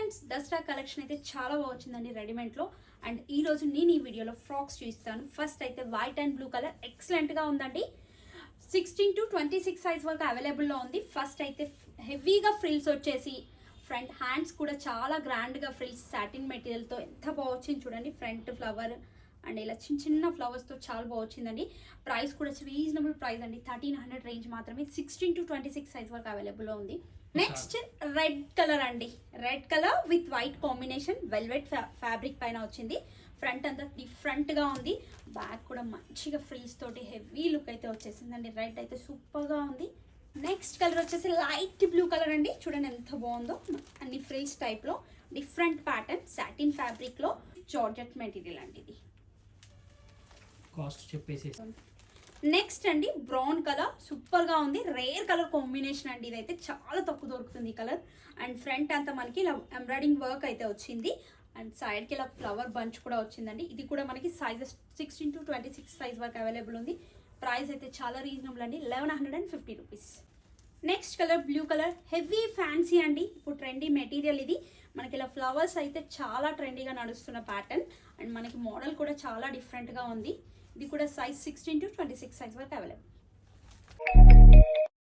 Friends, Dasara collection అయితే చాలా బాగా వచ్చిందండి రెడీమేడ్లో. అండ్ ఈరోజు నేను ఈ వీడియోలో ఫ్రాక్స్ చూపిస్తాను. ఫస్ట్ అయితే వైట్ అండ్ బ్లూ కలర్ ఎక్సలెంట్గా ఉందండి. 16 to 26 సైజ్ వరకు అవైలబుల్లో ఉంది. ఫస్ట్ అయితే హెవీగా ఫ్రిల్స్ వచ్చేసి ఫ్రంట్ హ్యాండ్స్ కూడా చాలా గ్రాండ్గా ఫ్రిల్స్ సాటిన్ మెటీరియల్తో ఎంత బాగా వచ్చింది చూడండి. ఫ్రంట్ ఫ్లవర్ అండ్ ఇలా చిన్న చిన్న ఫ్లవర్స్తో చాలా బాగా వచ్చిందండి. ప్రైస్ కూడా రీజనబుల్ ప్రైస్ అండి, 1300 రేంజ్ మాత్రమే. 16 to 26 సైజ్ వరకు అవైలబుల్లో ఉంది. నెక్స్ట్ రెడ్ కలర్ అండి, red colour with white combination velvet fabric పైన వచ్చింది. ఫ్రంట్ అంతా డిఫరెంట్గా ఉంది, బ్యాక్ కూడా మంచిగా ఫ్రిల్స్ తోటి హెవీ లుక్ అయితే వచ్చేసిందండి. రెడ్ అయితే సూపర్గా ఉంది. నెక్స్ట్ కలర్ వచ్చేసి లైట్ బ్లూ కలర్ అండి, చూడండి ఎంత బాగుందో. అన్ని ఫ్రిల్స్ టైప్లో డిఫరెంట్ ప్యాటర్న్ సాటిన్ ఫ్యాబ్రిక్లో జార్జెట్ మెటీరియల్ అండి. ఇది కాస్ట్ చెప్పేసి. నెక్స్ట్ అండి బ్రౌన్ కలర్ సూపర్గా ఉంది, రేర్ కలర్ కాంబినేషన్ అండి. ఇదైతే చాలా తక్కువ దొరుకుతుంది ఈ కలర్. అండ్ ఫ్రంట్ అంతా మనకి ఇలా ఎంబ్రాయిడింగ్ వర్క్ అయితే వచ్చింది. అండ్ సైడ్కి ఇలా ఫ్లవర్ బంచ్ కూడా వచ్చిందండి. ఇది కూడా మనకి సైజెస్ 16 to 26 సైజ్ వరకు అవైలబుల్ ఉంది. ప్రైస్ అయితే చాలా రీజనబుల్ అండి, 1150 rupees. Next colour blue colour, heavy fancy అండి. ఇప్పుడు ట్రెండీ మెటీరియల్ ఇది. మనకి ఇలా ఫ్లవర్స్ అయితే చాలా ట్రెండీగా నడుస్తున్న ప్యాటర్న్. అండ్ మనకి మోడల్ కూడా చాలా డిఫరెంట్గా ఉంది. ఇది కూడా సైజ్ 16 to 26 సైజ్ వరకు అవైలబుల్.